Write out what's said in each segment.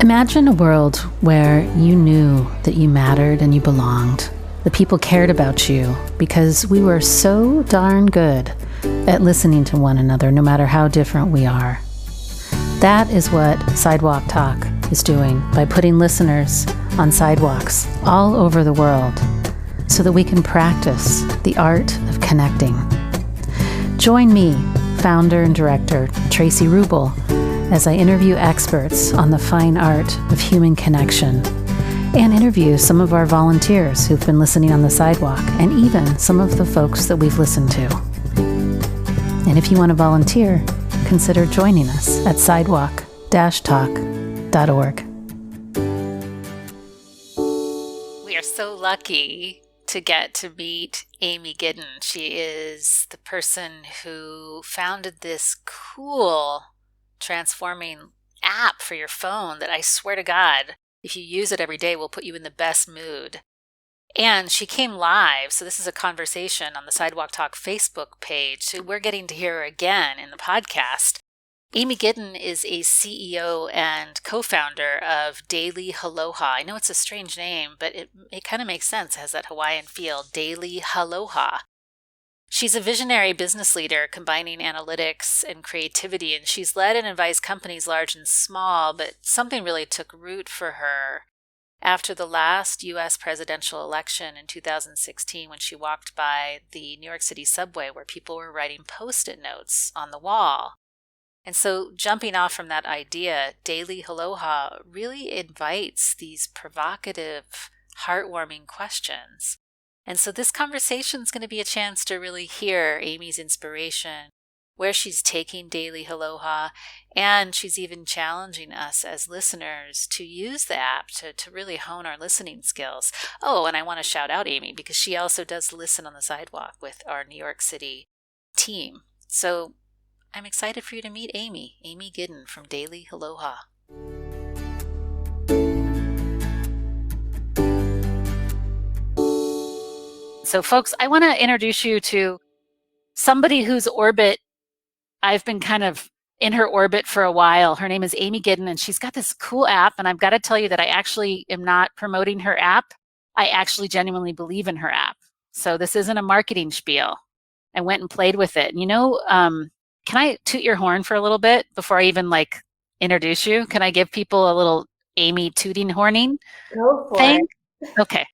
Imagine a world where you knew that you mattered and you belonged. The people cared about you because we were so darn good at listening to one another, no matter how different we are. That is what Sidewalk Talk is doing by putting listeners on sidewalks all over the world so that we can practice the art of connecting. Join me, founder and director Traci as I interview experts on the fine art of human connection and interview some of our volunteers who've been listening on the sidewalk and even some of the folks that we've listened to. And if you want to volunteer, consider joining us at sidewalk-talk.org. We are so lucky to get to meet Amy Giddon. She is the person who founded this cool transforming app for your phone that I swear to God, if you use it every day, will put you in the best mood. And she came live, so this is a conversation on the Sidewalk Talk Facebook page. So we're getting to hear her again in the podcast. Amy Giddon is a CEO and co-founder of Daily Haloha. I know it's a strange name, but it kind of makes sense. It has that Hawaiian feel, Daily Haloha. She's a visionary business leader combining analytics and creativity, and she's led and advised companies large and small, but something really took root for her after the last U.S. presidential election in 2016 when she walked by the New York City subway where people were writing Post-it notes on the wall. And so jumping off from that idea, Daily Haloha really invites these provocative, heartwarming questions. And so this conversation is going to be a chance to really hear Amy's inspiration, where she's taking Daily Haloha, and she's even challenging us as listeners to use the app to really hone our listening skills. Oh, and I want to shout out Amy because she also does Listen on the Sidewalk with our New York City team. So I'm excited for you to meet Amy Giddon from Daily Haloha. So folks, I want to introduce you to somebody whose orbit I've been kind of in her orbit for a while. Her name is Amy Giddon, and she's got this cool app. And I've got to tell you that I actually am not promoting her app. I actually genuinely believe in her app. So this isn't a marketing spiel. I went and played with it. And can I toot your horn for a little bit before I even introduce you? Can I give people a little Amy tooting horning thing? Okay.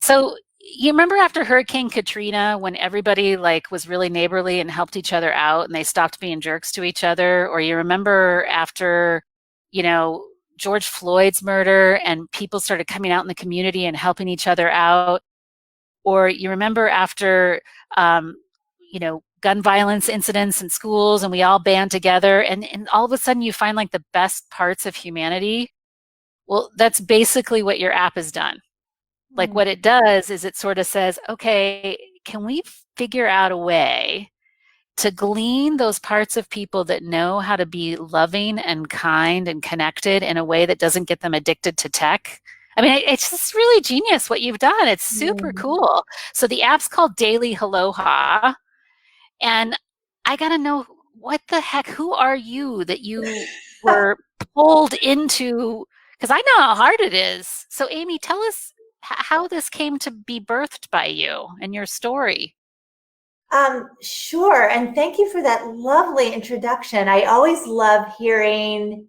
So you remember after Hurricane Katrina when everybody was really neighborly and helped each other out and they stopped being jerks to each other? Or you remember after, George Floyd's murder and people started coming out in the community and helping each other out? Or you remember after, gun violence incidents in schools and we all band together and all of a sudden you find the best parts of humanity? Well, that's basically what your app has done. What it does is it sort of says, okay, can we figure out a way to glean those parts of people that know how to be loving and kind and connected in a way that doesn't get them addicted to tech? I mean, it's just really genius what you've done. It's super cool. So the app's called Daily Haloha. And I got to know, what the heck, who are you that you were pulled into? Because I know how hard it is. So Amy, tell us how this came to be birthed by you and your story. Sure. And thank you for that lovely introduction. I always love hearing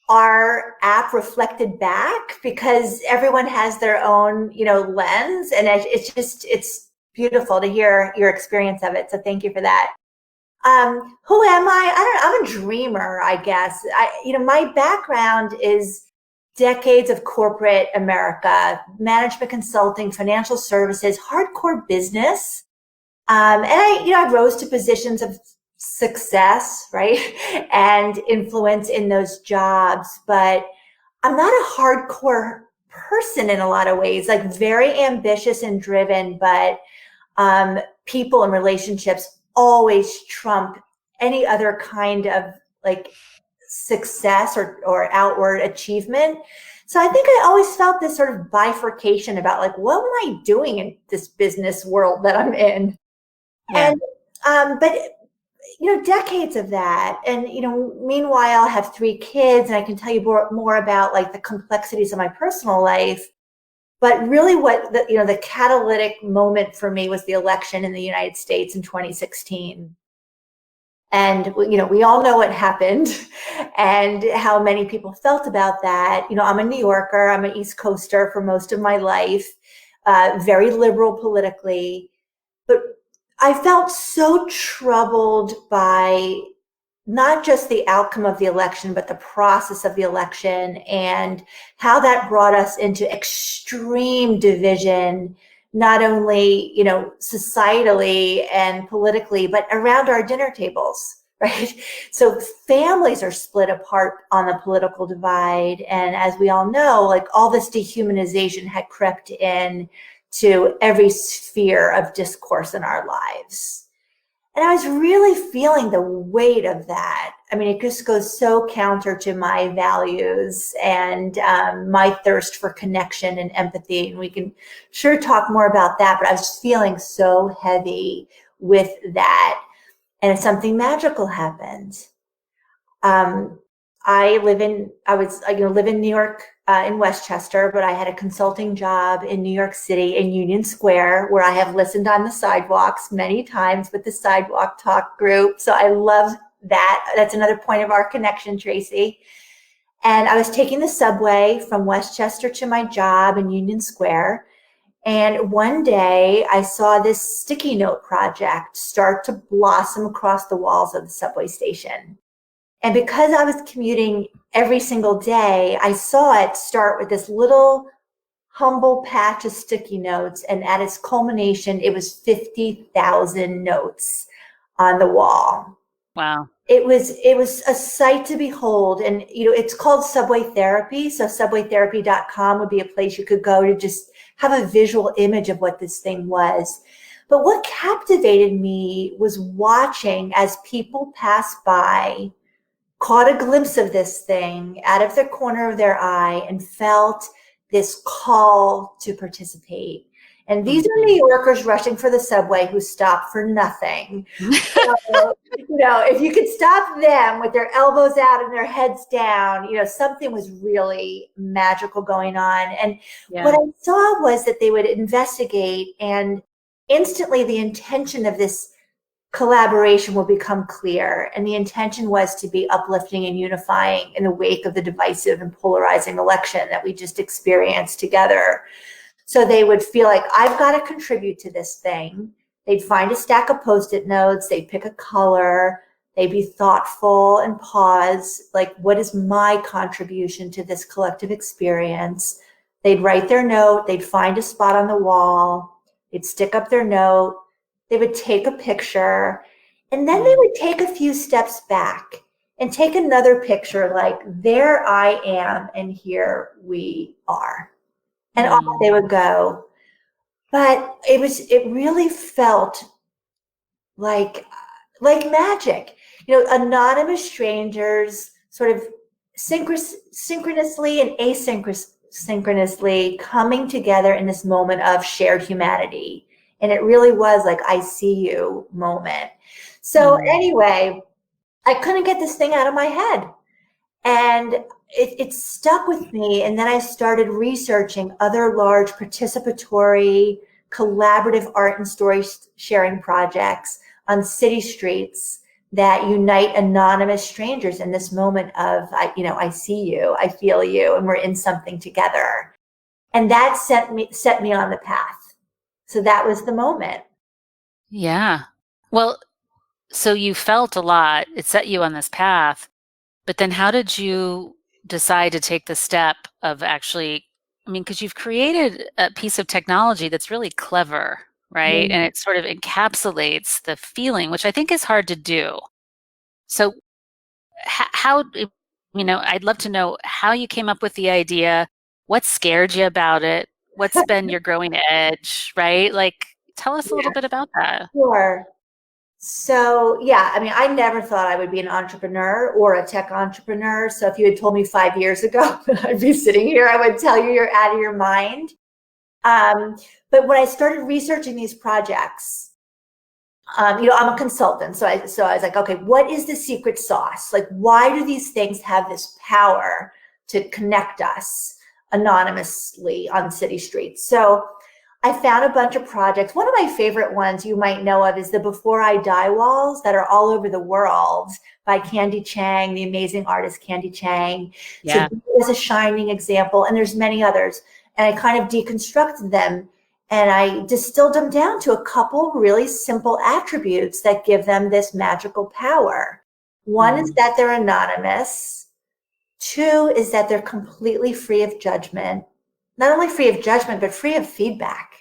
our app reflected back because everyone has their own, lens. And it's beautiful to hear your experience of it. So thank you for that. Who am I? I'm a dreamer, I guess. My background is decades of corporate America, management consulting, financial services, hardcore business. And I rose to positions of success, right? And influence in those jobs, but I'm not a hardcore person in a lot of ways, very ambitious and driven, but people and relationships always trump any other kind of success or outward achievement. So I think I always felt this sort of bifurcation about what am I doing in this business world that I'm in? Yeah. And but decades of that. And, meanwhile, I have 3 kids, and I can tell you more about like the complexities of my personal life. But really what the catalytic moment for me was the election in the United States in 2016. And, we all know what happened and how many people felt about that. I'm a New Yorker. I'm an East Coaster for most of my life, very liberal politically. But I felt so troubled by not just the outcome of the election, but the process of the election and how that brought us into extreme division, not only, societally and politically, but around our dinner tables, right? So families are split apart on the political divide. And as we all know, like all this dehumanization had crept in to every sphere of discourse in our lives. And I was really feeling the weight of that. I mean, it just goes so counter to my values and my thirst for connection and empathy. And we can sure talk more about that, but I was feeling so heavy with that. And something magical happened. I live in New York, in Westchester, but I had a consulting job in New York City in Union Square, where I have listened on the sidewalks many times with the Sidewalk Talk group. So I love that. That's another point of our connection, Traci. And I was taking the subway from Westchester to my job in Union Square. And one day I saw this sticky note project start to blossom across the walls of the subway station. And because I was commuting every single day, I saw it start with this little humble patch of sticky notes. And at its culmination, it was 50,000 notes on the wall. Wow. It was a sight to behold. And, it's called subway therapy. So subwaytherapy.com would be a place you could go to just have a visual image of what this thing was. But what captivated me was watching as people pass by, caught a glimpse of this thing out of the corner of their eye and felt this call to participate. And these are New Yorkers rushing for the subway who stop for nothing. So, if you could stop them with their elbows out and their heads down, something was really magical going on. And what I saw was that they would investigate, and instantly the intention of this collaboration will become clear. And the intention was to be uplifting and unifying in the wake of the divisive and polarizing election that we just experienced together. So they would feel like, I've got to contribute to this thing. They'd find a stack of Post-it notes. They'd pick a color. They'd be thoughtful and pause. Like, what is my contribution to this collective experience? They'd write their note. They'd find a spot on the wall. They'd stick up their note. They would take a picture, and then they would take a few steps back and take another picture, like, there I am and here we are. And off they would go. But it really felt like magic. Anonymous strangers sort of synchronously and asynchronously coming together in this moment of shared humanity. And it really was like, I see you moment. So anyway, I couldn't get this thing out of my head. And it stuck with me. And then I started researching other large participatory, collaborative art and story sharing projects on city streets that unite anonymous strangers in this moment of, I see you, I feel you, and we're in something together. And that set me on the path. So that was the moment. Yeah. Well, so you felt a lot. It set you on this path. But then how did you decide to take the step of actually, because you've created a piece of technology that's really clever, right? And it sort of encapsulates the feeling, which I think is hard to do. So how, I'd love to know how you came up with the idea, what scared you about it, what's been your growing edge, right? Like, tell us a little bit about that. Sure. So, I never thought I would be an entrepreneur or a tech entrepreneur. So if you had told me 5 years ago, I'd be sitting here, I would tell you you're out of your mind. But when I started researching these projects, I'm a consultant, so I was like, okay, what is the secret sauce? Like, why do these things have this power to connect us anonymously on city streets? So I found a bunch of projects. One of my favorite ones you might know of is the Before I Die walls that are all over the world by Candy Chang, the amazing artist Candy Chang. So Yeah. this is a shining example, and there's many others. And I kind of deconstructed them and I distilled them down to a couple really simple attributes that give them this magical power. One is that they're anonymous. Two is that they're completely free of judgment. Not only free of judgment, but free of feedback,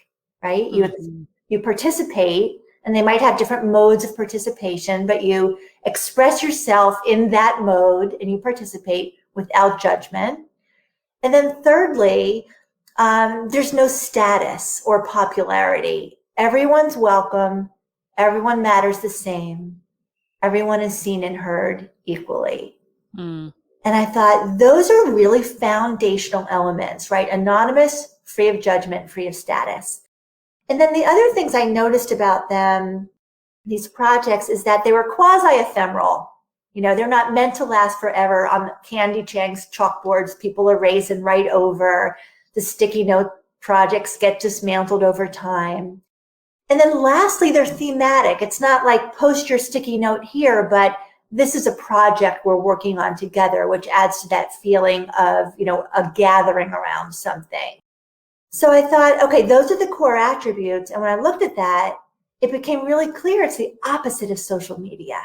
right? You participate, and they might have different modes of participation, but you express yourself in that mode and you participate without judgment. And then thirdly, there's no status or popularity. Everyone's welcome. Everyone matters the same. Everyone is seen and heard equally. Mm. And I thought those are really foundational elements, right? Anonymous, free of judgment, free of status. And then the other things I noticed about them, these projects, is that they were quasi-ephemeral. They're not meant to last forever. On Candy Chang's chalkboards, people erase and write over. The sticky note projects get dismantled over time. And then lastly, they're thematic. It's not like post your sticky note here, but this is a project we're working on together, which adds to that feeling of, a gathering around something. So I thought, okay, those are the core attributes. And when I looked at that, it became really clear it's the opposite of social media,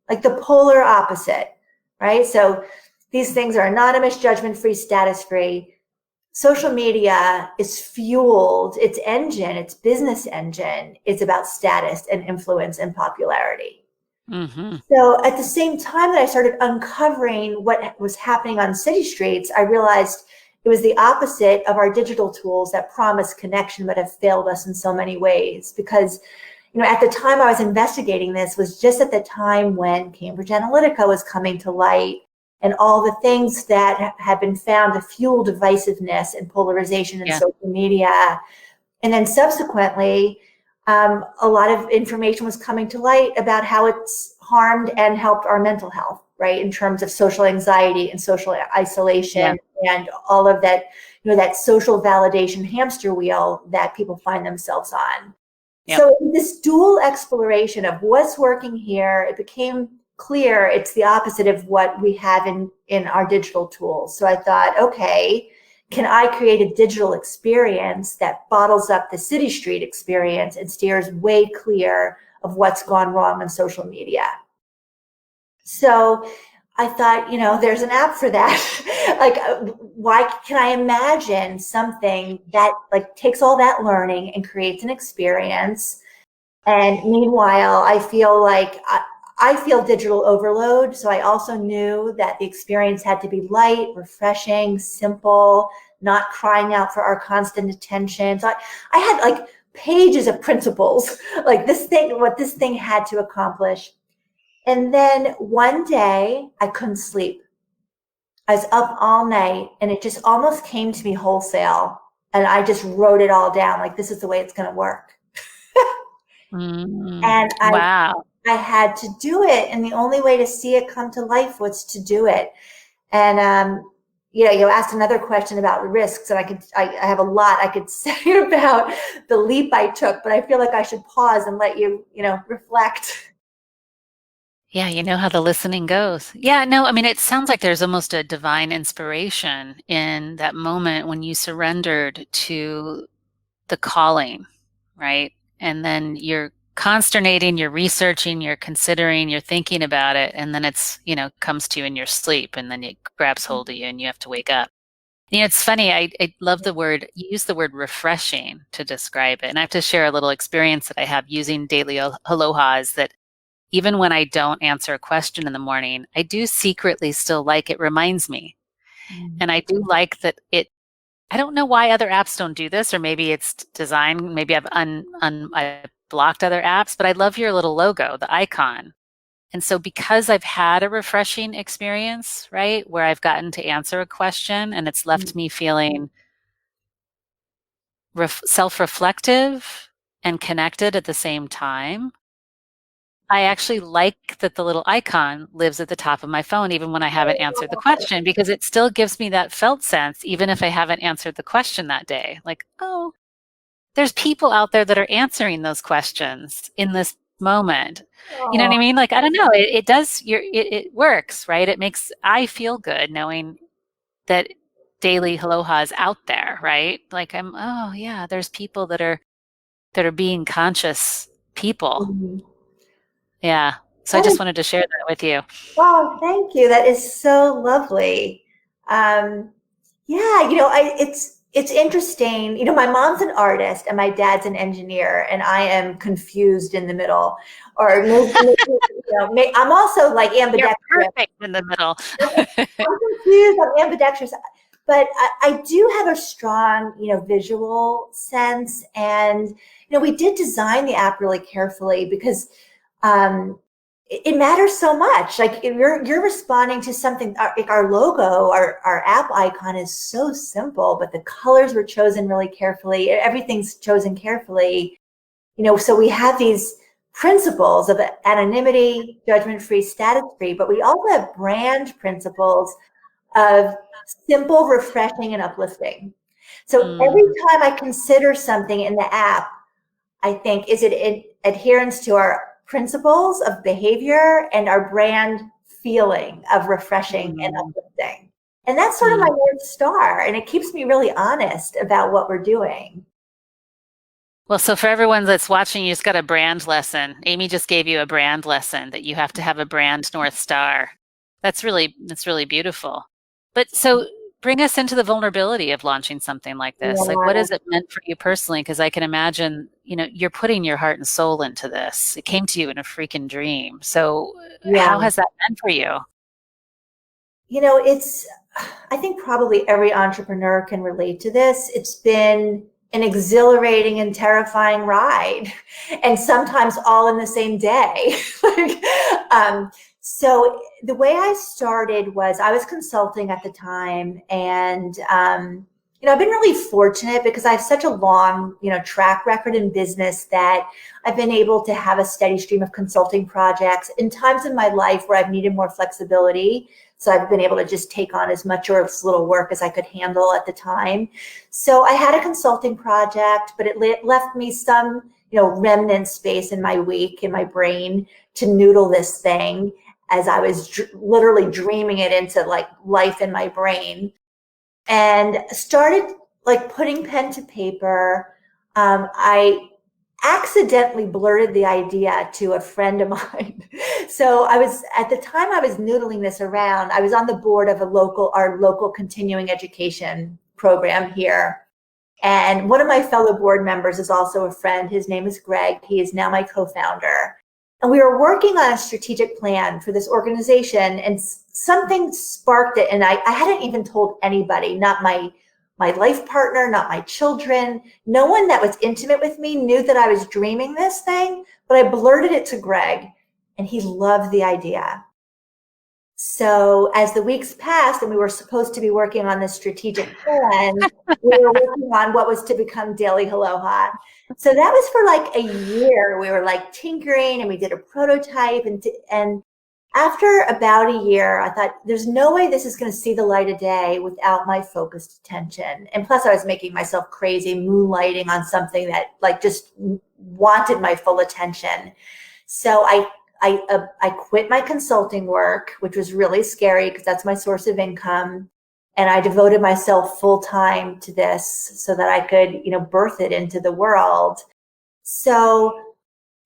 like the polar opposite, right? So these things are anonymous, judgment-free, status-free. Social media is fueled, its engine, its business engine is about status and influence and popularity. Mm-hmm. So at the same time that I started uncovering what was happening on city streets, I realized it was the opposite of our digital tools that promise connection but have failed us in so many ways. Because, at the time I was investigating this was just at the time when Cambridge Analytica was coming to light and all the things that have been found to fuel divisiveness and polarization in social media. And then subsequently, a lot of information was coming to light about how it's harmed and helped our mental health, right? In terms of social anxiety and social isolation and all of that, that social validation hamster wheel that people find themselves on. Yep. So this dual exploration of what's working here, it became clear it's the opposite of what we have in our digital tools. So I thought, okay, can I create a digital experience that bottles up the city street experience and steers way clear of what's gone wrong on social media? So I thought, there's an app for that. Like, why can I imagine something that takes all that learning and creates an experience? And meanwhile, I feel digital overload. So I also knew that the experience had to be light, refreshing, simple, not crying out for our constant attention. So I had pages of principles, what this thing had to accomplish. And then one day I couldn't sleep. I was up all night and it just almost came to me wholesale. And I just wrote it all down. This is the way it's going to work. And Wow. I had to do it. And the only way to see it come to life was to do it. And, you asked another question about risks, and I have a lot I could say about the leap I took, but I feel like I should pause and let you, reflect. Yeah, you know how the listening goes. Yeah, no, I mean, it sounds like there's almost a divine inspiration in that moment when you surrendered to the calling, right? And then you're consternating, you're researching, you're considering, you're thinking about it, and then it's, comes to you in your sleep, and then it grabs hold of you and you have to wake up. It's funny, I love you use the word refreshing to describe it. And I have to share a little experience that I have using daily Haloha is that even when I don't answer a question in the morning, I do secretly still like it reminds me. And I do like that I don't know why other apps don't do this, or maybe it's designed, maybe I've blocked other apps, but I love your little logo, the icon. And so because I've had a refreshing experience, right, where I've gotten to answer a question and it's left me feeling self-reflective and connected at the same time, I actually like that the little icon lives at the top of my phone, even when I haven't answered the question, because it still gives me that felt sense, even if I haven't answered the question that day. Like, oh, there's people out there that are answering those questions in this moment. You know Oh, what I mean? Like, I don't know. It does, it works, right? It makes, I feel good knowing that daily Haloha is out there, right? Like oh yeah, there's people that are being conscious people. mhm. Yeah. So I That just is, wanted to share that with you. oh, thank you. That is so lovely. Um, yeah, it's interesting. My mom's an artist and my dad's an engineer, and I am confused in the middle. Or I'm also like You're ambidextrous. perfect in the middle. I'm confused. I'm ambidextrous, but I do have a strong, visual sense, and we did design the app really carefully because um, it matters so much. Like if you're responding to something, like our logo, our app icon is so simple, but the colors were chosen really carefully. Everything's chosen carefully. So we have these principles of anonymity, judgment-free, status-free, but we also have brand principles of simple, refreshing, and uplifting. So every Mm, time I consider something in the app, I think, is it in adherence to our principles of behavior and our brand feeling of refreshing and mm, uplifting? And that's sort of my mm. North Star, and it keeps me really honest about what we're doing. Well, so for everyone that's watching, you just got a brand lesson. Amy just gave you a brand lesson that you have to have a brand North Star. That's really beautiful. But so bring us into the vulnerability of launching something like this. Like, what Yeah, has it meant for you personally? Because I can imagine, you're putting your heart and soul into this. It came to you in a freaking dream. So how yeah. has that been for you? It's, I think probably every entrepreneur can relate to this. It's been an exhilarating and terrifying ride, and sometimes all in the same day. like, so the way I started was I was consulting at the time, and I've been really fortunate because I have such a long, track record in business that I've been able to have a steady stream of consulting projects in times in my life where I've needed more flexibility. So I've been able to just take on as much or as little work as I could handle at the time. So I had a consulting project, but it left me some, remnant space in my week, in my brain, to noodle this thing as I was literally dreaming it into like life in my brain, and started like putting pen to paper. I accidentally blurted the idea to a friend of mine. So at the time I was noodling this around, I was on the board of our local continuing education program here. And one of my fellow board members is also a friend. His name is Greg. He is now my co-founder. And we were working on a strategic plan for this organization, and something sparked it. And I hadn't even told anybody, not my life partner, not my children. No one that was intimate with me knew that I was dreaming this thing, but I blurted it to Greg, and he loved the idea. So as the weeks passed and we were supposed to be working on this strategic plan, we were working on what was to become Daily Aloha. So that was for like a year. We were like tinkering, and we did a prototype, and after about a year, I thought, there's no way this is going to see the light of day without my focused attention. And plus I was making myself crazy, moonlighting on something that like just wanted my full attention. So I quit my consulting work, which was really scary because that's my source of income. And I devoted myself full time to this so that I could, birth it into the world. So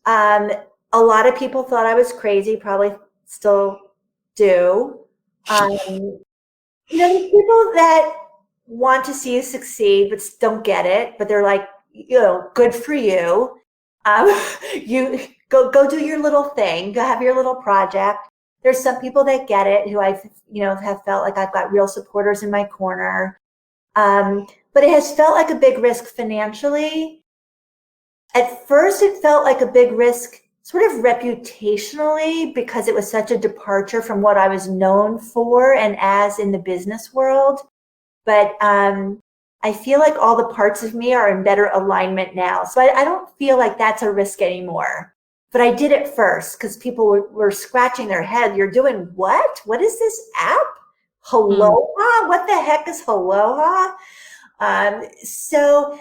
um, a lot of people thought I was crazy, probably still do. There's people that want to see you succeed, but don't get it. But they're like, good for you. Um, you go do your little thing, go have your little project. There's some people that get it who have felt like I've got real supporters in my corner. But it has felt like a big risk financially. At first, it felt like a big risk sort of reputationally because it was such a departure from what I was known for and as in the business world. But I feel like all the parts of me are in better alignment now. So I don't feel like that's a risk anymore. But I did it first because people were scratching their head. You're doing what? What is this app? Mm. Haloha? What the heck is Haloha? So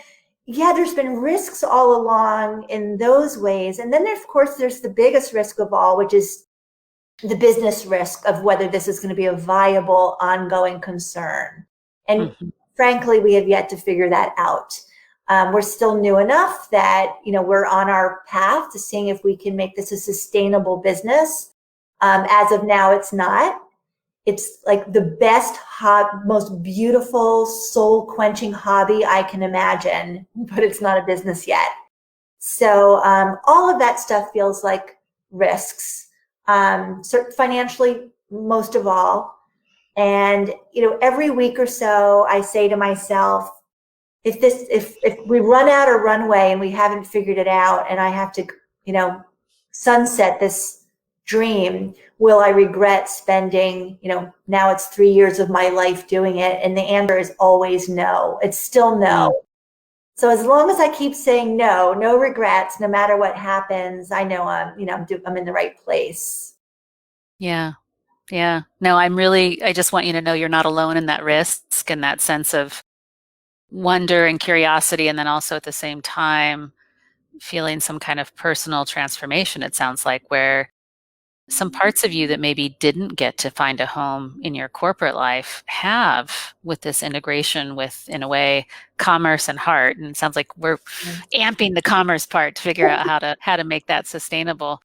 yeah, there's been risks all along in those ways. And then, of course, there's the biggest risk of all, which is the business risk of whether this is going to be a viable, ongoing concern. And Mm-hmm. frankly, we have yet to figure that out. We're still new enough that, we're on our path to seeing if we can make this a sustainable business. As of now, it's not. It's like the best, most beautiful, soul-quenching hobby I can imagine, but it's not a business yet. So all of that stuff feels like risks, financially, most of all. And every week or so, I say to myself, if we run out of runway and we haven't figured it out, and I have to, sunset this dream, will I regret spending, now it's 3 years of my life doing it? And the answer is always no. It's still no. Mm. So as long as I keep saying no, no regrets, no matter what happens, I know I'm in the right place. Yeah. Yeah. No, I just want you to know you're not alone in that risk and that sense of wonder and curiosity. And then also at the same time, feeling some kind of personal transformation, it sounds like, where some parts of you that maybe didn't get to find a home in your corporate life have, with this integration with, in a way, commerce and heart. And it sounds like we're amping the commerce part to figure out how to make that sustainable.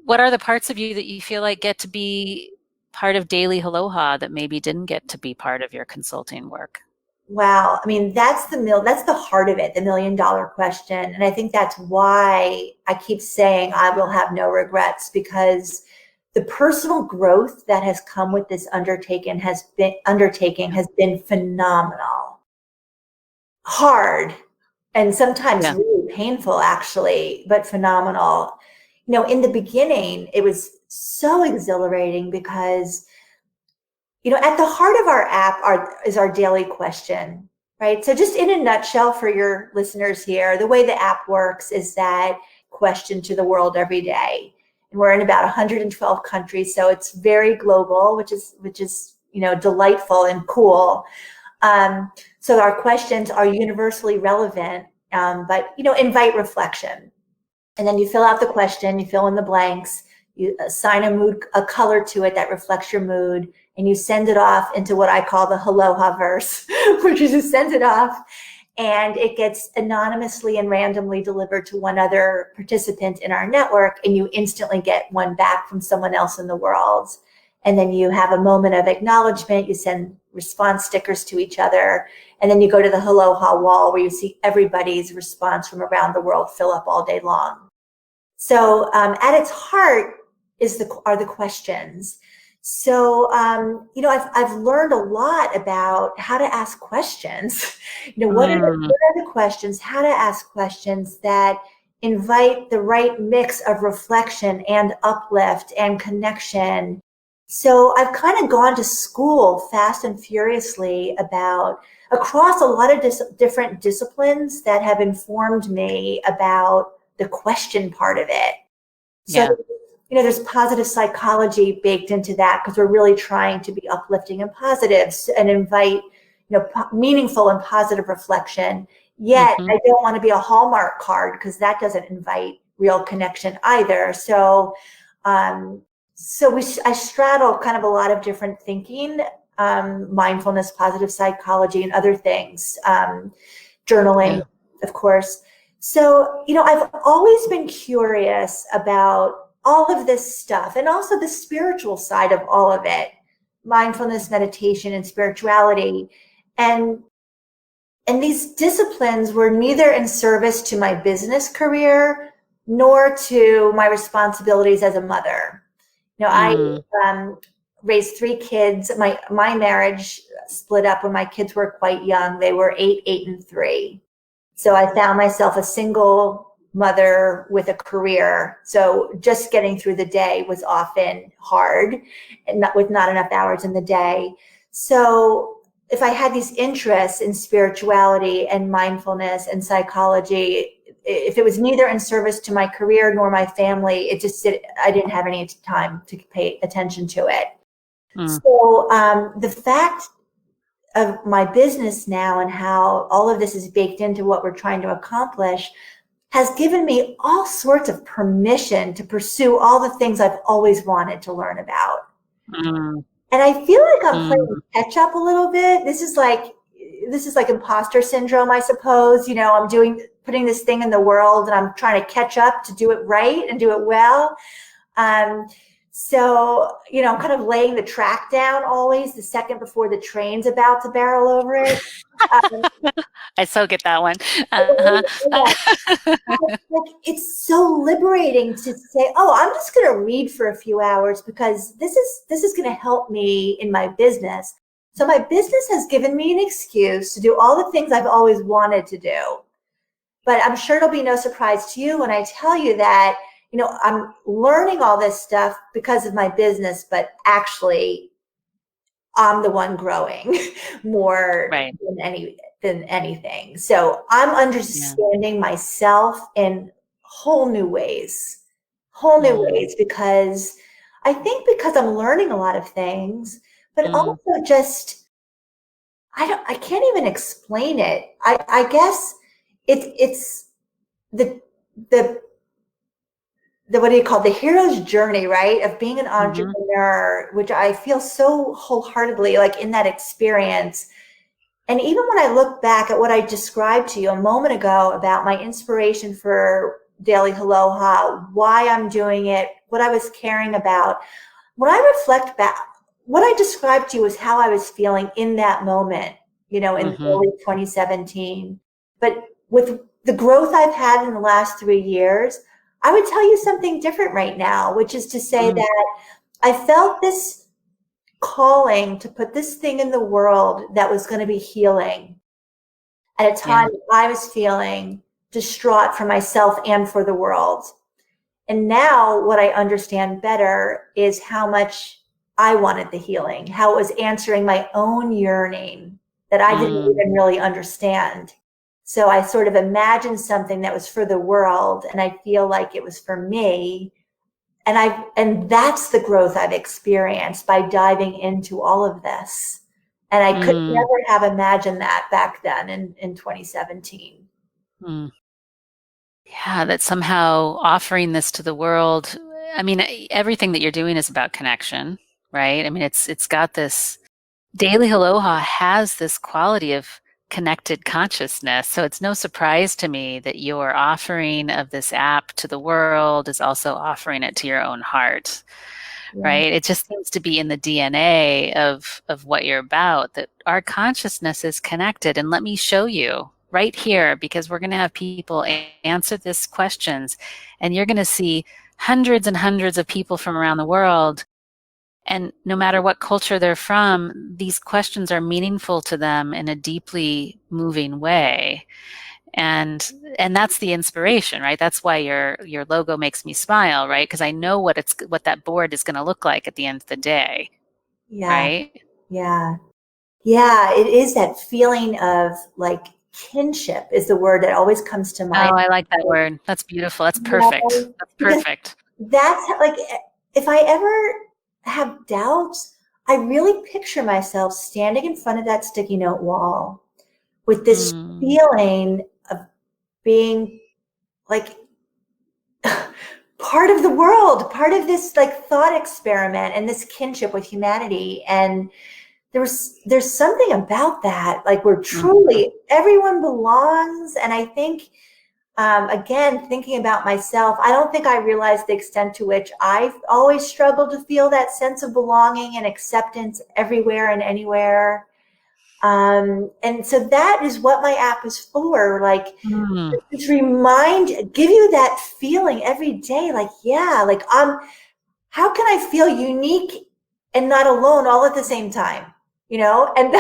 What are the parts of you that you feel like get to be part of daily Haloha that maybe didn't get to be part of your consulting work? Wow. I mean, that's the heart of it, the $1,000,000 question. And I think that's why I keep saying I will have no regrets, because the personal growth that has come with this undertaking has been phenomenal. Hard and sometimes Yeah. really painful, actually, but phenomenal. In the beginning, it was so exhilarating because at the heart of our app is our daily question, right? So just in a nutshell for your listeners here, the way the app works is that question to the world every day. And we're in about 112 countries, so it's very global, which is delightful and cool. So our questions are universally relevant, but invite reflection. And then you fill out the question, you fill in the blanks, you assign a color to it that reflects your mood, and you send it off into what I call the Haloha verse, which is you send it off and it gets anonymously and randomly delivered to one other participant in our network, and you instantly get one back from someone else in the world. And then you have a moment of acknowledgement, you send response stickers to each other, and then you go to the Haloha wall where you see everybody's response from around the world fill up all day long. So at its heart are the questions. So I've learned a lot about how to ask questions. What are the questions? How to ask questions that invite the right mix of reflection and uplift and connection. So I've kind of gone to school fast and furiously across a lot of different disciplines that have informed me about the question part of it. So, Yeah. there's positive psychology baked into that, because we're really trying to be uplifting and positive and invite, meaningful and positive reflection. Yet, Mm-hmm. I don't want to be a Hallmark card, because that doesn't invite real connection either. So, I straddle kind of a lot of different thinking, mindfulness, positive psychology, and other things, journaling, Yeah. of course. So, I've always been curious about all of this stuff, and also the spiritual side of all of it, mindfulness, meditation, and spirituality. And these disciplines were neither in service to my business career nor to my responsibilities as a mother. I raised 3 kids. My marriage split up when my kids were quite young. They were 8, 8, and 3. So I found myself a single mother with a career. So just getting through the day was often hard, and with not enough hours in the day. So if I had these interests in spirituality and mindfulness and psychology, if it was neither in service to my career nor my family, I didn't have any time to pay attention to it. Mm. So the fact of my business now and how all of this is baked into what we're trying to accomplish has given me all sorts of permission to pursue all the things I've always wanted to learn about. Mm. And I feel like I'm Mm. playing catch up a little bit. This is like imposter syndrome, I suppose. I'm putting this thing in the world and I'm trying to catch up to do it right and do it well. So, I'm kind of laying the track down always the second before the train's about to barrel over it. I so get that one. Uh-huh. Like, it's so liberating to say, oh, I'm just going to read for a few hours because this is going to help me in my business. So my business has given me an excuse to do all the things I've always wanted to do. But I'm sure it'll be no surprise to you when I tell you that, I'm learning all this stuff because of my business, but actually I'm the one growing more Right. than anything. So I'm understanding myself in whole new ways, because I think because I'm learning a lot of things, but also just, I can't even explain it. I guess it's the what do you call it? The hero's journey, right? Of being an entrepreneur, which I feel so wholeheartedly like in that experience. And even when I look back at what I described to you a moment ago about my inspiration for Daily Haloha, why I'm doing it, what I was caring about, when I reflect back, what I described to you is how I was feeling in that moment, in early 2017. But with the growth I've had in the last 3 years, I would tell you something different right now, which is to say that I felt this calling to put this thing in the world that was going to be healing at a time I was feeling distraught for myself and for the world. And now what I understand better is how much I wanted the healing, how it was answering my own yearning that I didn't even really understand. So I sort of imagined something that was for the world, and I feel like it was for me. And that's the growth I've experienced by diving into all of this. And I could never have imagined that back then in 2017. Yeah, that somehow offering this to the world. I mean, everything that you're doing is about connection, right? I mean, it's got this Daily Aloha has this quality of connected consciousness. So it's no surprise to me that your offering of this app to the world is also offering it to your own heart, right? It just seems to be in the DNA of what you're about, that our consciousness is connected. And let me show you right here, because we're going to have people answer these questions, and you're going to see hundreds and hundreds of people from around the world. And no matter what culture they're from, these questions are meaningful to them in a deeply moving way. And that's the inspiration, right? That's why your logo makes me smile, right? Because I know what that board is going to look like at the end of the day. Yeah. Right? Yeah. Yeah. It is that feeling of like kinship is the word that always comes to mind. Oh, I like that word. That's beautiful. That's perfect. That's perfect. That's like, if I ever have doubts, I really picture myself standing in front of that sticky note wall with this feeling of being like part of the world, part of this like thought experiment and this kinship with humanity. And there's something about that, like where truly everyone belongs. And I think, again, thinking about myself, I don't think I realized the extent to which I've always struggled to feel that sense of belonging and acceptance everywhere and anywhere. And so that is what my app is for. Like, give you that feeling every day. Like, yeah, like, how can I feel unique and not alone all at the same time? And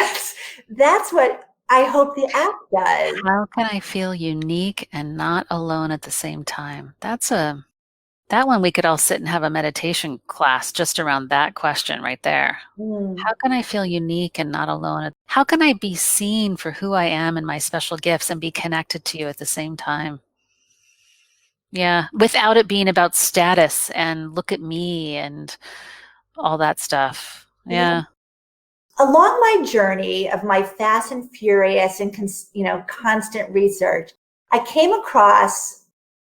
that's what I hope the app does. How can I feel unique and not alone at the same time? That one we could all sit and have a meditation class just around that question right there. How can I feel unique and not alone? How can I be seen for who I am and my special gifts and be connected to you at the same time? Yeah. Without it being about status and look at me and all that stuff. Yeah. Yeah. Along my journey of my fast and furious and constant research, I came across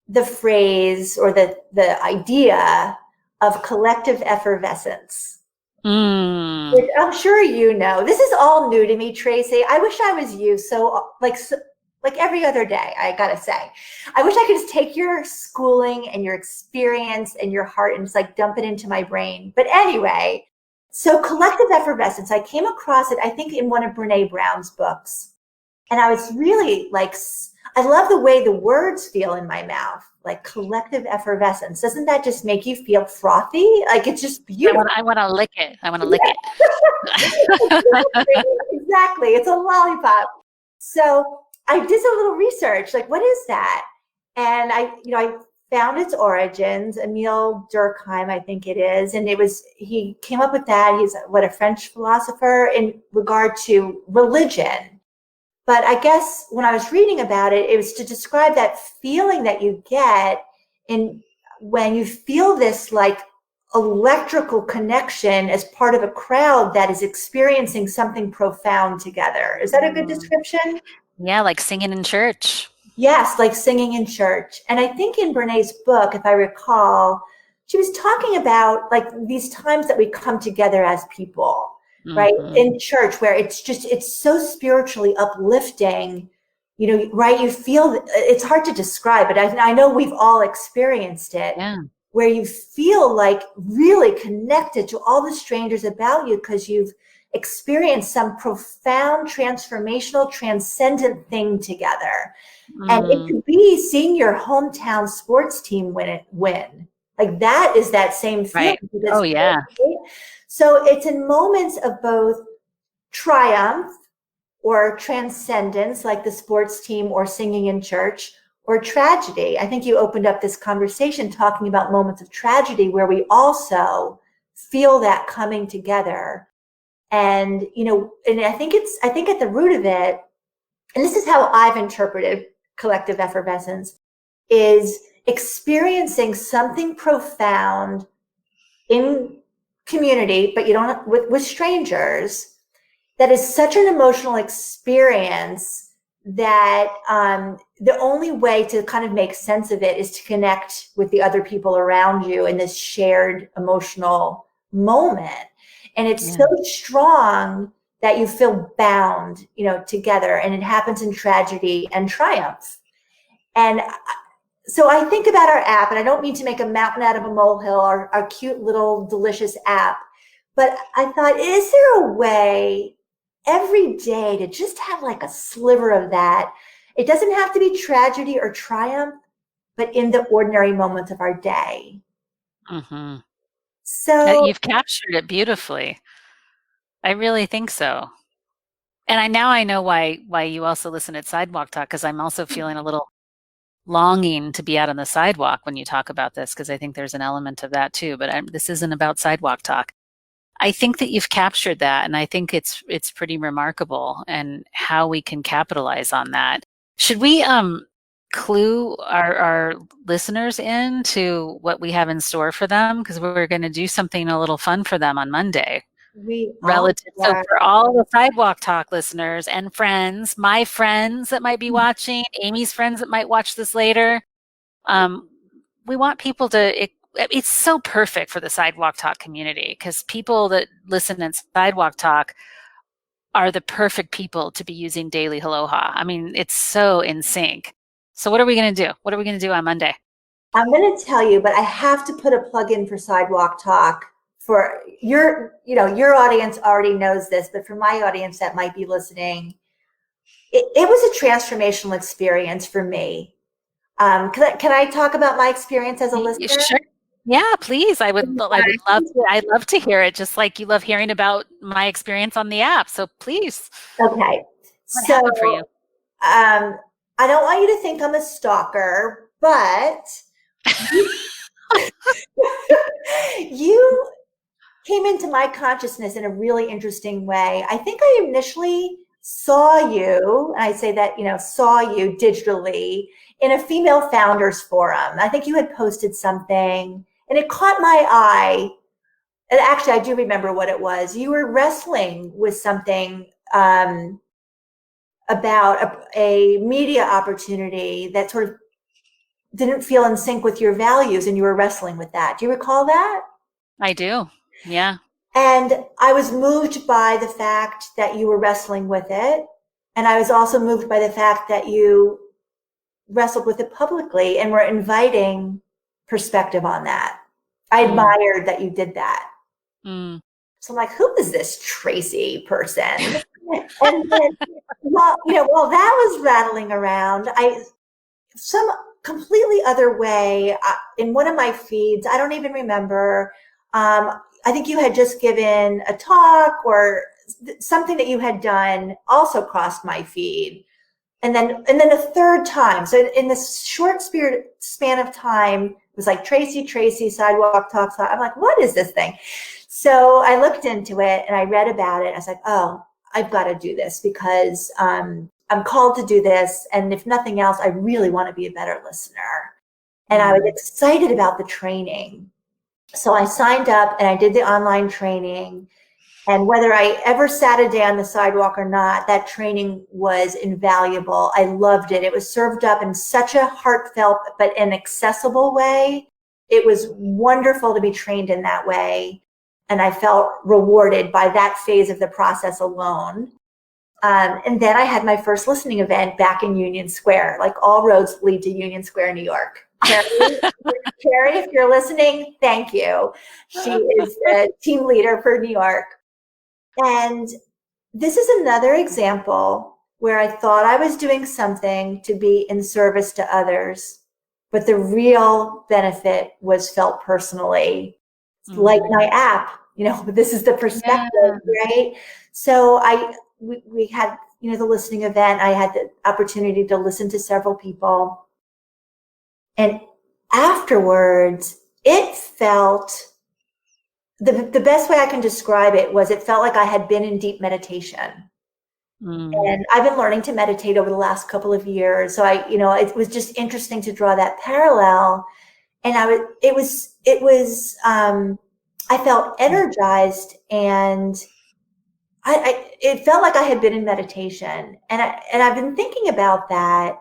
the phrase or the idea of collective effervescence, Mm. which I'm sure you know. This is all new to me, Traci. I wish I was you. So, like every other day, I gotta say, I wish I could just take your schooling and your experience and your heart and just like dump it into my brain. But anyway, so collective effervescence, I came across it, I think, in one of Brene Brown's books. And I was really like, I love the way the words feel in my mouth, like collective effervescence. Doesn't that just make you feel frothy? Like it's just beautiful. I want to lick it. I want to lick it. Exactly. It's a lollipop. So I did a little research, like, what is that? And I found its origins, Emile Durkheim, I think it is. And he came up with that. He's a French philosopher in regard to religion. But I guess when I was reading about it, it was to describe that feeling that you get in when you feel this like electrical connection as part of a crowd that is experiencing something profound together. Is that a good Mm. description? Yeah, like singing in church. Yes, like singing in church. And I think in Brene's book, if I recall, she was talking about like these times that we come together as people, right? Hmm. In church, where it's so spiritually uplifting, right? You feel it's hard to describe, but I know we've all experienced it, Yeah. where you feel like really connected to all the strangers about you because you've experienced some profound, transformational, transcendent thing together. And it Mm. could be seeing your hometown sports team win. Like that is that same feeling. Right. Oh, yeah. So it's in moments of both triumph or transcendence, like the sports team or singing in church, or tragedy. I think you opened up this conversation talking about moments of tragedy where we also feel that coming together. And, and I think at the root of it, and this is how I've interpreted collective effervescence, is experiencing something profound in community, but you don't with strangers, that is such an emotional experience that the only way to kind of make sense of it is to connect with the other people around you in this shared emotional moment. And it's Yeah. so strong that you feel bound, together. And it happens in tragedy and triumph. And so I think about our app, and I don't mean to make a mountain out of a molehill, our cute little delicious app, but I thought, is there a way every day to just have like a sliver of that? It doesn't have to be tragedy or triumph, but in the ordinary moments of our day. Hmm. So You've captured it beautifully. I really think so. And I know why you also listen at Sidewalk Talk, because I'm also feeling a little longing to be out on the sidewalk when you talk about this, because I think there's an element of that too. But this isn't about Sidewalk Talk. I think that you've captured that, and I think it's pretty remarkable, and how we can capitalize on that. Should we clue our listeners in to what we have in store for them? Because we're going to do something a little fun for them on Monday. we Relative. So are. for all the Sidewalk Talk listeners and friends, my friends that might be watching, Amy's friends that might watch this later, um, we want people to. It's so perfect for the Sidewalk Talk community, because people that listen in Sidewalk Talk are the perfect people to be using daily Haloha. I mean, it's so in sync. So what are we going to do? What are we going to do on Monday? I'm going to tell you, but I have to put a plug in for Sidewalk Talk for your audience already knows this, but for my audience that might be listening, it was a transformational experience for me. Can I talk about my experience as a listener? Sure. Yeah, please. I'd love to hear it, just like you love hearing about my experience on the app. So please, Okay. what So happened for you? I don't want you to think I'm a stalker, but you came into my consciousness in a really interesting way. I think I initially saw you, and I say that, saw you digitally in a female founders forum. I think you had posted something and it caught my eye. And actually, I do remember what it was. You were wrestling with something about a media opportunity that sort of didn't feel in sync with your values, and you were wrestling with that. Do you recall that? I do. Yeah. And I was moved by the fact that you were wrestling with it. And I was also moved by the fact that you wrestled with it publicly and were inviting perspective on that. I admired that you did that. So I'm like, who is this Traci person? And then, while that was rattling around, some completely other way, in one of my feeds, I don't even remember, I think you had just given a talk or something that you had done also crossed my feed. And then a third time. So in this short span of time, it was like Traci, Sidewalk Talks. I'm like, what is this thing? So I looked into it and I read about it. I was like, oh, I've got to do this because I'm called to do this. And if nothing else, I really want to be a better listener. And I was excited about the training. So I signed up and I did the online training. And whether I ever sat a day on the sidewalk or not, that training was invaluable. I loved it. It was served up in such a heartfelt but an accessible way. It was wonderful to be trained in that way. And I felt rewarded by that phase of the process alone. And then I had my first listening event back in Union Square. Like, all roads lead to Union Square, New York. Carrie, if you're listening, thank you. She is the team leader for New York. And this is another example where I thought I was doing something to be in service to others, but the real benefit was felt personally, like my app. This is the perspective, right? So we had, the listening event. I had the opportunity to listen to several people. And afterwards, it felt, the best way I can describe it was it felt like I had been in deep meditation. And I've been learning to meditate over the last couple of years. So it was just interesting to draw that parallel. And I felt energized, and it felt like I had been in meditation. And I've been thinking about that,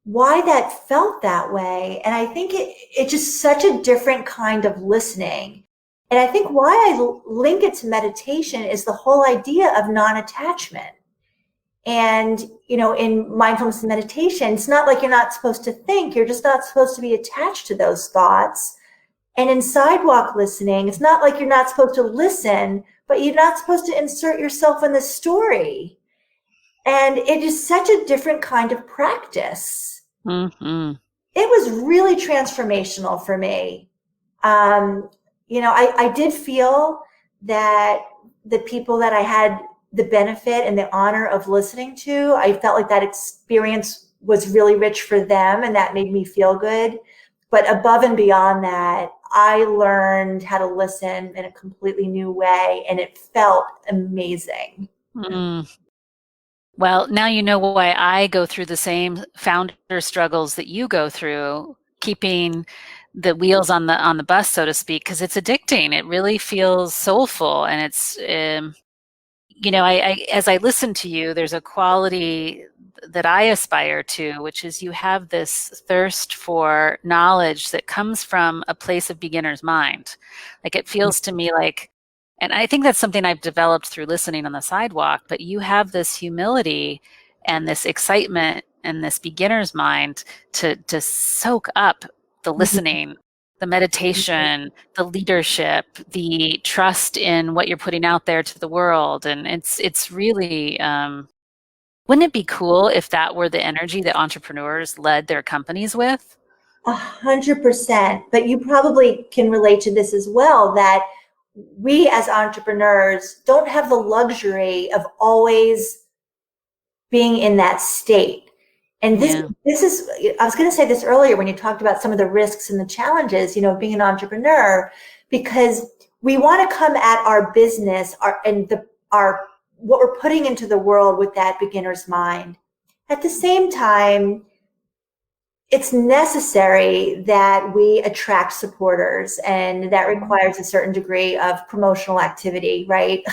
why that felt that way. And I think it's just such a different kind of listening. And I think why I link it to meditation is the whole idea of non-attachment. And, in mindfulness and meditation, it's not like you're not supposed to think, you're just not supposed to be attached to those thoughts. And in sidewalk listening, it's not like you're not supposed to listen, but you're not supposed to insert yourself in the story. And it is such a different kind of practice. It was really transformational for me. I did feel that the people that I had the benefit and the honor of listening to, I felt like that experience was really rich for them, and that made me feel good. But above and beyond that, I learned how to listen in a completely new way, and it felt amazing. Well, now you know why I go through the same founder struggles that you go through, keeping the wheels on the bus, so to speak, because it's addicting. It really feels soulful, and it's as I listen to you, there's a quality that I aspire to, which is you have this thirst for knowledge that comes from a place of beginner's mind. Like, it feels to me like, and I think that's something I've developed through listening on the sidewalk, but you have this humility and this excitement and this beginner's mind to soak up the listening, the meditation, the leadership, the trust in what you're putting out there to the world. And it's really, wouldn't it be cool if that were the energy that entrepreneurs led their companies with? 100%. But you probably can relate to this as well, that we as entrepreneurs don't have the luxury of always being in that state. And this is, I was going to say this earlier when you talked about some of the risks and the challenges, being an entrepreneur, because we want to come at our business, our what we're putting into the world with that beginner's mind. At the same time, it's necessary that we attract supporters, and that requires a certain degree of promotional activity, right?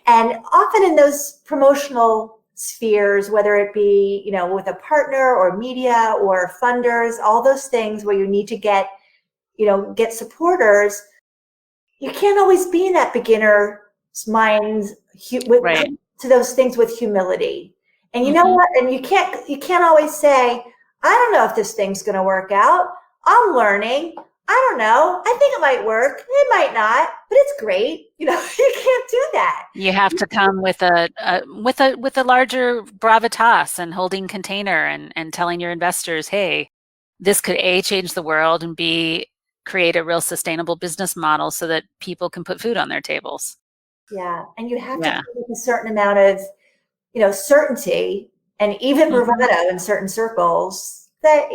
And often in those promotional spheres, whether it be, with a partner or media or funders, all those things where you need to get supporters, you can't always be in that beginner's mind Right. to those things with humility. And you know Mm-hmm. what? And you can't always say, I don't know if this thing's going to work out. I'm learning. I don't know. I think it might work. It might not, but it's great. You can't do that. You have to come with a larger gravitas and holding container and telling your investors, hey, this could A, change the world, and B, create a real sustainable business model so that people can put food on their tables. Yeah. And you have to Yeah. have a certain amount of, certainty and even bravado in certain circles that,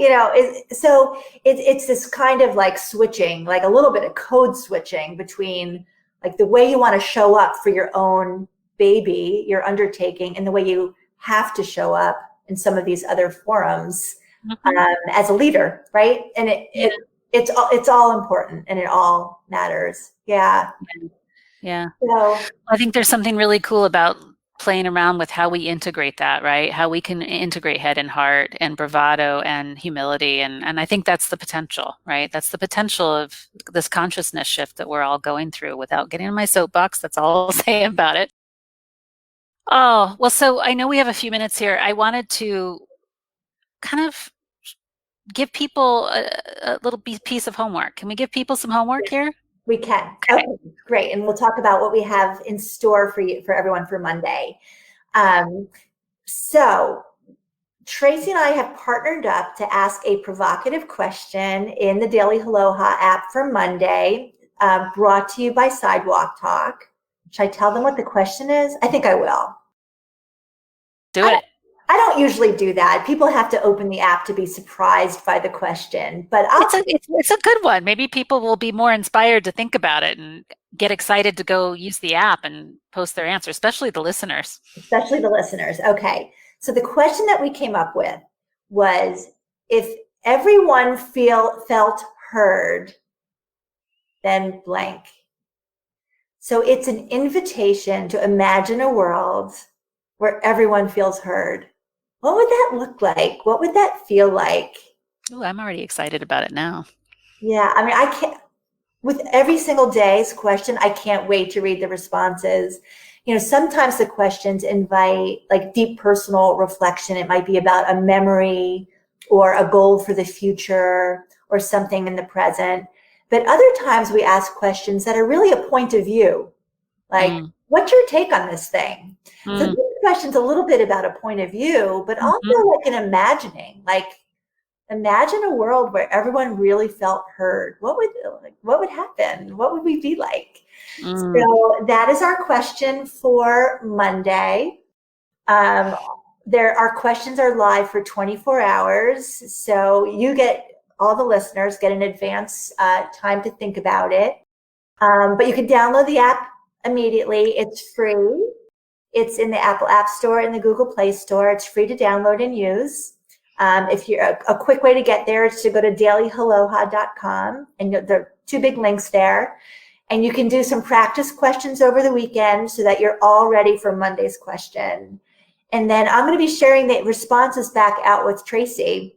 so it's this kind of like switching, like a little bit of code switching between like the way you want to show up for your own baby, your undertaking, and the way you have to show up in some of these other forums as a leader, right? And it's all important and it all matters. Yeah. Yeah. So I think there's something really cool about playing around with how we integrate that, right? How we can integrate head and heart and bravado and humility. And I think that's the potential, right? That's the potential of this consciousness shift that we're all going through. Without getting in my soapbox, that's all I'll say about it. Oh, well, so I know we have a few minutes here. I wanted to kind of give people a little piece of homework. Can we give people some homework here? we can. Okay. Okay, great. And we'll talk about what we have in store for everyone for Monday. So Traci and I have partnered up to ask a provocative question in the Daily Haloha app for Monday, brought to you by Sidewalk Talk. Should I tell them what the question is? I think I will. Do it. I don't usually do that. People have to open the app to be surprised by the question, but It's a good one. Maybe people will be more inspired to think about it and get excited to go use the app and post their answer, especially the listeners. especially the listeners. Okay. So the question that we came up with was, if everyone felt heard, then blank. So it's an invitation to imagine a world where everyone feels heard. What would that look like? What would that feel like? Oh, I'm already excited about it now. Yeah, I mean, I can't, with every single day's question, I can't wait to read the responses. Sometimes the questions invite like deep personal reflection. It might be about a memory or a goal for the future or something in the present. But other times we ask questions that are really a point of view. Like, what's your take on this thing? So this question's a little bit about a point of view, but also like an imagining, like imagine a world where everyone really felt heard. What would happen? What would we be like? So that is our question for Monday. Our questions are live for 24 hours. So all the listeners get an advance time to think about it. But you can download the app immediately. It's free. It's in the Apple App Store and the Google Play Store. It's free to download and use. If you're a quick way to get there is to go to dailyhaloha.com, and there are two big links there. And you can do some practice questions over the weekend so that you're all ready for Monday's question. And then I'm going to be sharing the responses back out with Traci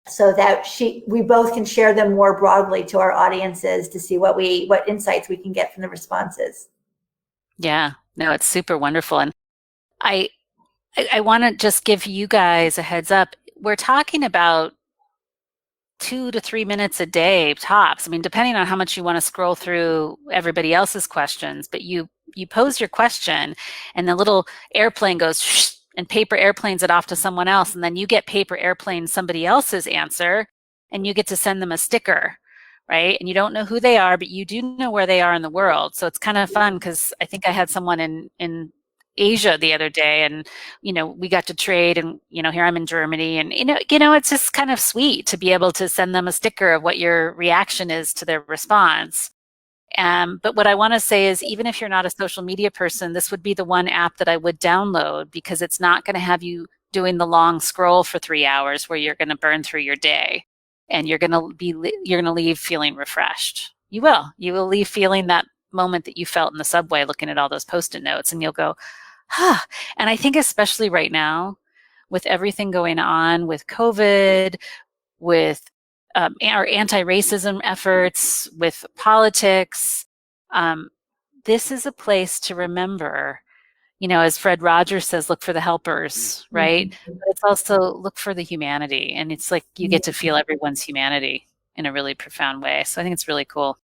so that we both can share them more broadly to our audiences to see what insights we can get from the responses. Yeah, no, it's super wonderful. And I want to just give you guys a heads up. We're talking about 2 to 3 minutes a day tops. I mean, depending on how much you want to scroll through everybody else's questions, but you pose your question and the little airplane goes shh, and paper airplanes it off to someone else. And then you get paper airplane somebody else's answer and you get to send them a sticker, right? And you don't know who they are, but you do know where they are in the world. So it's kind of fun because I think I had someone in Asia the other day, and we got to trade, and here I'm in Germany, and it's just kind of sweet to be able to send them a sticker of what your reaction is to their response. But what I want to say is, even if you're not a social media person, this would be the one app that I would download, because it's not going to have you doing the long scroll for 3 hours where you're going to burn through your day, and you're going to leave feeling refreshed. You will leave feeling that moment that you felt in the subway looking at all those Post-it notes, and you'll go, huh. And I think especially right now, with everything going on with COVID, with our anti-racism efforts, with politics, this is a place to remember, as Fred Rogers says, look for the helpers, right? But it's also look for the humanity. And it's like you get to feel everyone's humanity in a really profound way. So I think it's really cool.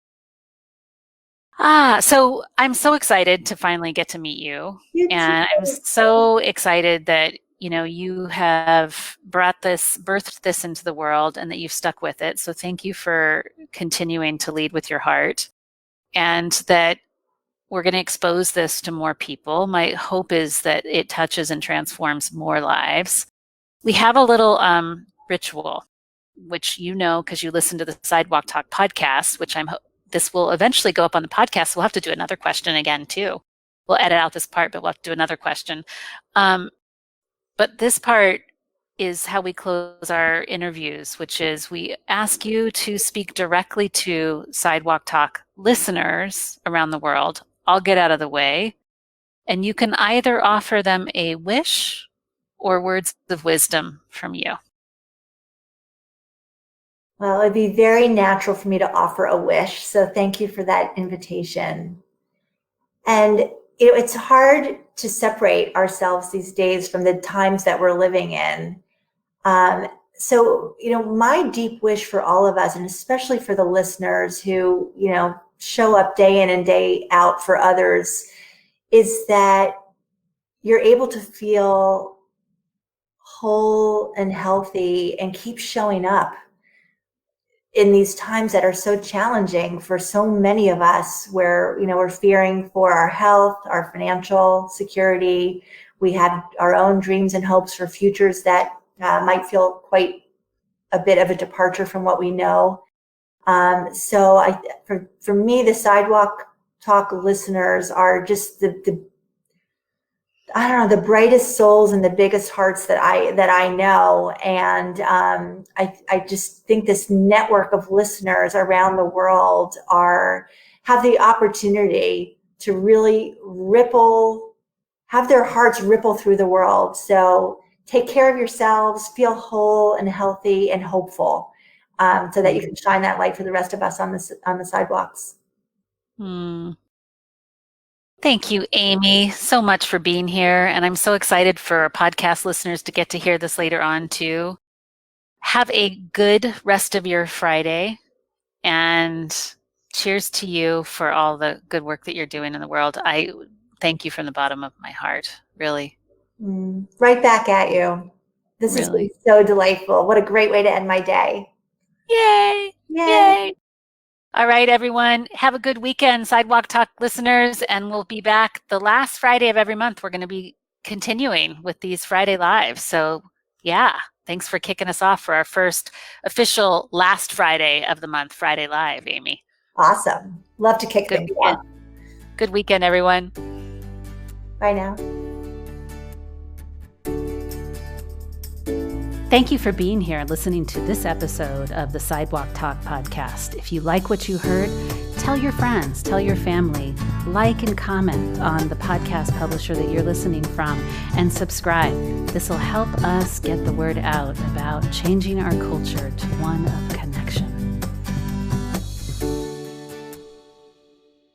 So I'm so excited to finally get to meet you. And I'm so excited that, you have birthed this into the world, and that you've stuck with it. So thank you for continuing to lead with your heart, and that we're going to expose this to more people. My hope is that it touches and transforms more lives. We have a little ritual, which because you listen to the Sidewalk Talk podcast, which this will eventually go up on the podcast. We'll have to do another question again too. We'll edit out this part, but we'll have to do another question. But this part is how we close our interviews, which is we ask you to speak directly to Sidewalk Talk listeners around the world. I'll get out of the way. And you can either offer them a wish or words of wisdom from you. Well, it'd be very natural for me to offer a wish. So thank you for that invitation. And it's hard to separate ourselves these days from the times that we're living in. So, my deep wish for all of us, and especially for the listeners who, show up day in and day out for others, is that you're able to feel whole and healthy and keep showing up in these times that are so challenging for so many of us, where, we're fearing for our health, our financial security. We have our own dreams and hopes for futures that might feel quite a bit of a departure from what we know. So for me, the Sidewalk Talk listeners are just the brightest souls and the biggest hearts that I know. And I just think this network of listeners around the world have the opportunity to really have their hearts ripple through the world. So take care of yourselves, feel whole and healthy and hopeful, so that you can shine that light for the rest of us on the sidewalks. Thank you, Amy, so much for being here. And I'm so excited for our podcast listeners to get to hear this later on too. Have a good rest of your Friday, and cheers to you for all the good work that you're doing in the world. I thank you from the bottom of my heart, really. Right back at you. This has been so delightful. What a great way to end my day. Yay! Yay! All right, everyone. Have a good weekend, Sidewalk Talk listeners, and we'll be back the last Friday of every month. We're going to be continuing with these Friday Lives. So, thanks for kicking us off for our first official last Friday of the month, Friday Live, Amy. Awesome. Love to kick things off. Good weekend, everyone. Bye now. Thank you for being here and listening to this episode of the Sidewalk Talk podcast. If you like what you heard, tell your friends, tell your family, like and comment on the podcast publisher that you're listening from, and subscribe. This will help us get the word out about changing our culture to one of connection.